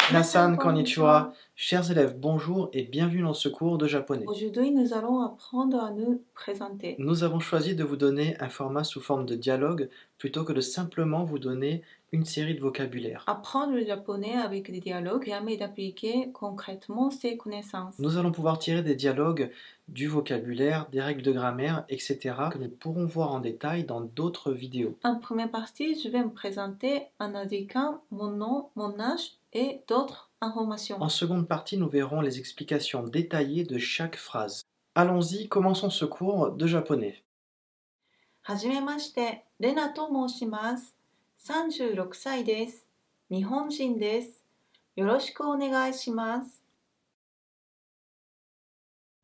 Minasan konnichiwa. Chers élèves, bonjour et bienvenue dans ce cours de japonais. Aujourd'hui, nous allons apprendre à nous présenter. Nous avons choisi de vous donner un format sous forme de dialogue plutôt que de simplement vous donner une série de vocabulaire. Apprendre le japonais avec des dialogues permet d'appliquer concrètement ses connaissances. Nous allons pouvoir tirer des dialogues, du vocabulaire, des règles de grammaire, etc. que nous pourrons voir en détail dans d'autres vidéos. En première partie, je vais me présenter en indiquant mon nom, mon âge et d'autres informations. En seconde partie, nous verrons les explications détaillées de chaque phrase. Allons-y, commençons ce cours de japonais. はじめまして、レナと申します。36歳です。日本人です。よろしくお願いします。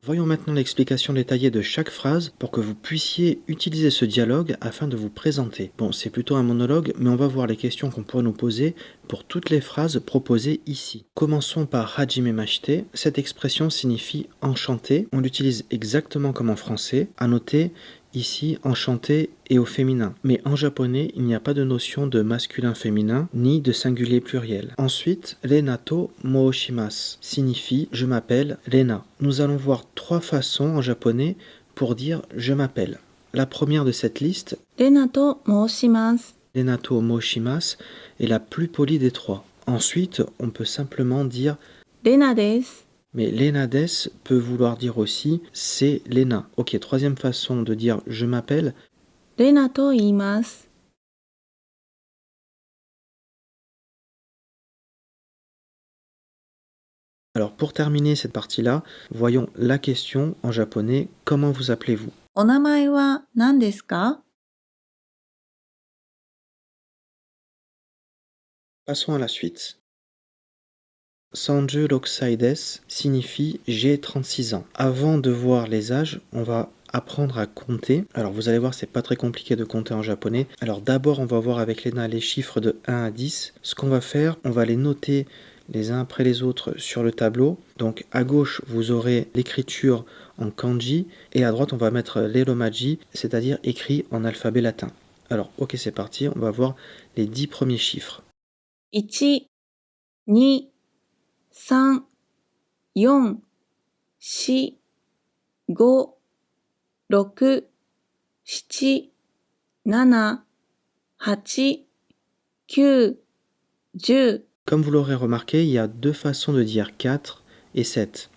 Voyons maintenant l'explication détaillée de chaque phrase pour que vous puissiez utiliser ce dialogue afin de vous présenter. Bon, c'est plutôt un monologue, mais on va voir les questions qu'on pourrait nous poser pour toutes les phrases proposées ici. Commençons par hajime mashite. Cette expression signifie enchanté. On l'utilise exactement comme en français. À noter, ici, enchanté est au féminin. Mais en japonais, il n'y a pas de notion de masculin-féminin, ni de singulier pluriel. Ensuite, Renato mooshimasu signifie je m'appelle Rena. Nous allons voir trois façons en japonais pour dire je m'appelle. La première de cette liste, レナと申します。 Renato mooshimasu, est la plus polie des trois. Ensuite, on peut simplement dire レナです。 mais Lena des peut vouloir dire aussi c'est Lena. Ok, troisième façon de dire je m'appelle, レナと言います。 Alors pour terminer cette partie-là, voyons la question en japonais, comment vous appelez-vous? お名前は何ですか？ Passons à la suite. Sanju rokusai desu signifie j'ai 36 ans. Avant de voir les âges, on va apprendre à compter. Alors vous allez voir, c'est pas très compliqué de compter en japonais. Alors d'abord, on va voir avec Lena les chiffres de 1 à 10. Ce qu'on va faire, on va les noter les uns après les autres sur le tableau. Donc à gauche, vous aurez l'écriture en kanji et à droite, on va mettre l'eromaji, c'est-à-dire écrit en alphabet latin. Alors ok, c'est parti, on va voir les 10 premiers chiffres. 1、2、3、4、4、5、6、7、7、8、9、10。 Comme vous l'aurez remarqué, il y a deux façons de dire 4 et 7.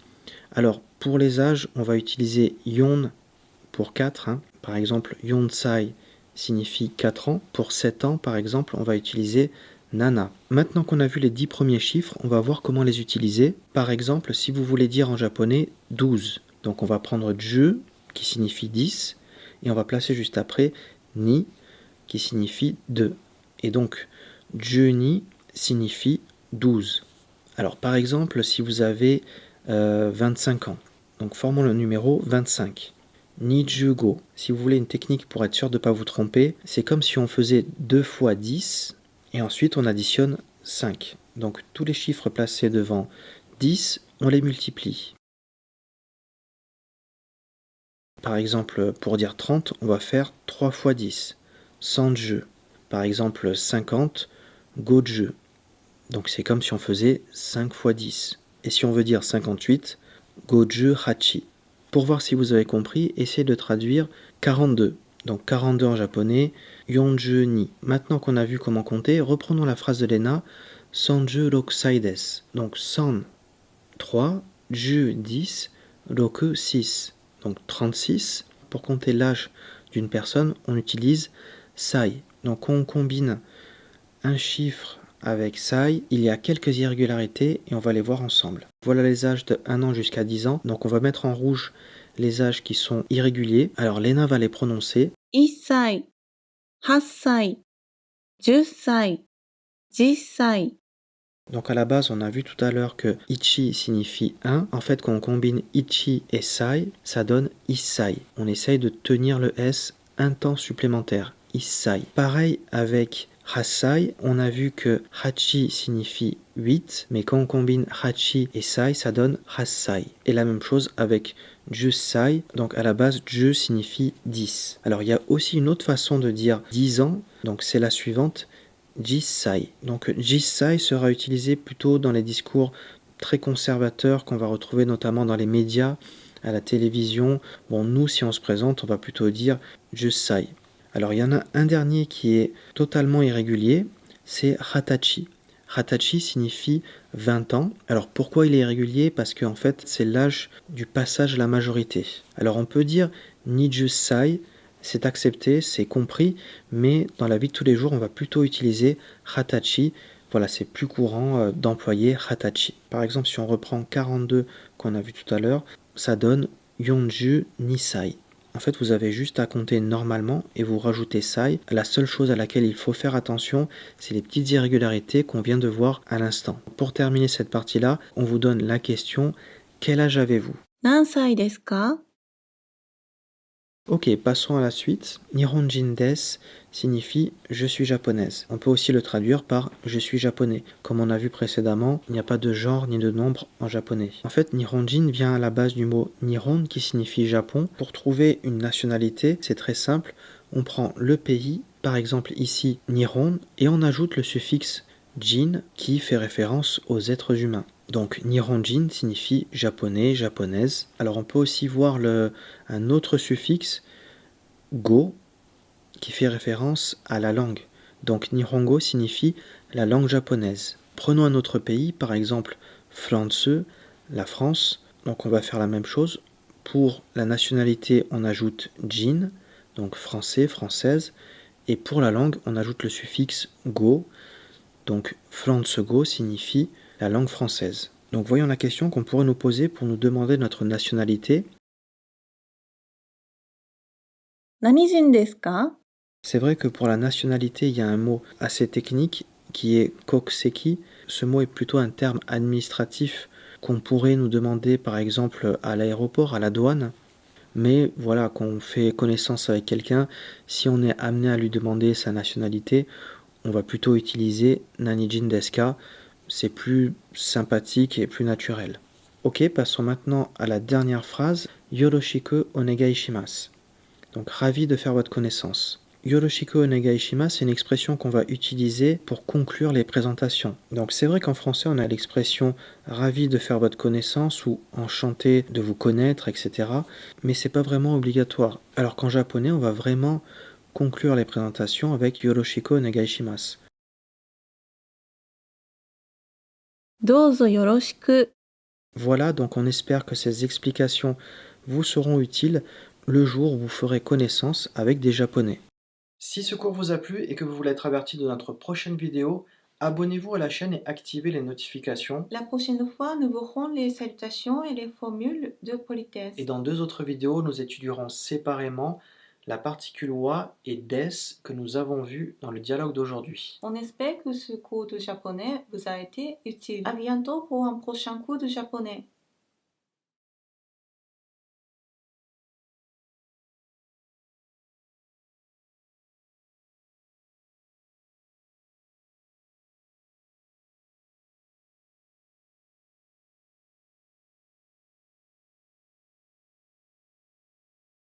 Alors, pour les âges, on va utiliser yon pour 4. Par exemple, yonsai signifie 4 ans. Pour 7 ans, par exemple, on va utiliser nana. Maintenant qu'on a vu les 10 premiers chiffres, on va voir comment les utiliser. Par exemple, si vous voulez dire en japonais 12, donc on va prendre ju, qui signifie 10, et on va placer juste après ni, qui signifie 2. Et donc, ju ni signifie 12. Alors par exemple, si vous avez 25 ans, donc formons le numéro 25. Nijugo, si vous voulez une technique pour être sûr de ne pas vous tromper, c'est comme si on faisait 2 fois 10 et ensuite on additionne 5. Donc tous les chiffres placés devant 10, on les multiplie. Par exemple, pour dire 30, on va faire 3 fois 10. Sanju. Par exemple, 50, goju. Donc c'est comme si on faisait 5 fois 10. Et si on veut dire 58, goju hachi. Pour voir si vous avez compris, essayez de traduire 42. Donc 42 en japonais, yonju ni. Maintenant qu'on a vu comment compter, reprenons la phrase de Lena, sanju rokusai desu. Donc san, 3, ju 10, roku 6. Donc 36. Pour compter l'âge d'une personne, on utilise sai. Donc on combine un chiffre avec sai, il y a quelques irrégularités et on va les voir ensemble. Voilà les âges de 1 an jusqu'à 10 ans. Donc on va mettre en rouge les âges qui sont irréguliers. Alors Lena va les prononcer. 1歳、8歳、10歳、10歳。 Donc à la base, on a vu tout à l'heure que ichi signifie 1. En fait, quand on combine ichi et sai, ça donne issai. On essaye de tenir le S un temps supplémentaire. Issai. Pareil avec Hasai, on a vu que Hachi signifie 8, mais quand on combine Hachi et Sai, ça donne Hassai. Et la même chose avec Jusai, donc à la base, Ju signifie 10. Alors il y a aussi une autre façon de dire 10 ans, donc c'est la suivante, jissai. Donc jissai sera utilisé plutôt dans les discours très conservateurs qu'on va retrouver notamment dans les médias, à la télévision. Bon, nous, si on se présente, on va plutôt dire jussai. Alors il y en a un dernier qui est totalement irrégulier, c'est hatachi. Hatachi signifie 20 ans. Alors pourquoi il est irrégulier? Parce qu'en fait c'est l'âge du passage à la majorité. Alors on peut dire nijusai, c'est accepté, c'est compris, mais dans la vie de tous les jours on va plutôt utiliser hatachi. Voilà, c'est plus courant d'employer hatachi. Par exemple, si on reprend 42 qu'on a vu tout à l'heure, ça donne yonju nisai. En fait, vous avez juste à compter normalement et vous rajoutez sai. La seule chose à laquelle il faut faire attention, c'est les petites irrégularités qu'on vient de voir à l'instant. Pour terminer cette partie-là, on vous donne la question: quel âge avez-vous? 何歳ですか? Ok, passons à la suite. Nihonjin des signifie je suis japonaise. On peut aussi le traduire par je suis japonais. Comme on a vu précédemment, il n'y a pas de genre ni de nombre en japonais. En fait, Nihonjin vient à la base du mot Nihon qui signifie Japon. Pour trouver une nationalité, c'est très simple. On prend le pays, par exemple ici Nihon, et on ajoute le suffixe jin qui fait référence aux êtres humains. Donc Nihonjin signifie japonais, japonaise. Alors on peut aussi voir un autre suffixe go qui fait référence à la langue. Donc Nihongo signifie la langue japonaise. Prenons un autre pays, par exemple France, la France. Donc on va faire la même chose. Pour la nationalité, on ajoute jin, donc français, française. Et pour la langue, on ajoute le suffixe go. Donc go signifie la langue française. Donc voyons la question qu'on pourrait nous poser pour nous demander notre nationalité. 何人ですか? C'est vrai que pour la nationalité, il y a un mot assez technique qui est kokuseki. Ce mot est plutôt un terme administratif qu'on pourrait nous demander par exemple à l'aéroport, à la douane. Mais voilà, qu'on fait connaissance avec quelqu'un, si on est amené à lui demander sa nationalité, on va plutôt utiliser Nanijin desu ka. C'est plus sympathique et plus naturel. Ok, passons maintenant à la dernière phrase. Yoroshiku onegai shimasu. Donc ravi de faire votre connaissance. Yoroshiku onegai shimasu, c'est une expression qu'on va utiliser pour conclure les présentations. Donc c'est vrai qu'en français on a l'expression ravi de faire votre connaissance ou enchanté de vous connaître, etc. Mais c'est pas vraiment obligatoire. Alors qu'en japonais on va vraiment conclure les présentations avec Yoroshiku onegai shimasu. どうぞよろしく. Voilà, donc on espère que ces explications vous seront utiles le jour où vous ferez connaissance avec des Japonais. Si ce cours vous a plu et que vous voulez être averti de notre prochaine vidéo, abonnez-vous à la chaîne et activez les notifications. La prochaine fois, nous verrons les salutations et les formules de politesse. Et dans 2 autres vidéos, nous étudierons séparément la particule wa et des que nous avons vues dans le dialogue d'aujourd'hui. On espère que ce cours de japonais vous a été utile. À bientôt pour un prochain cours de japonais.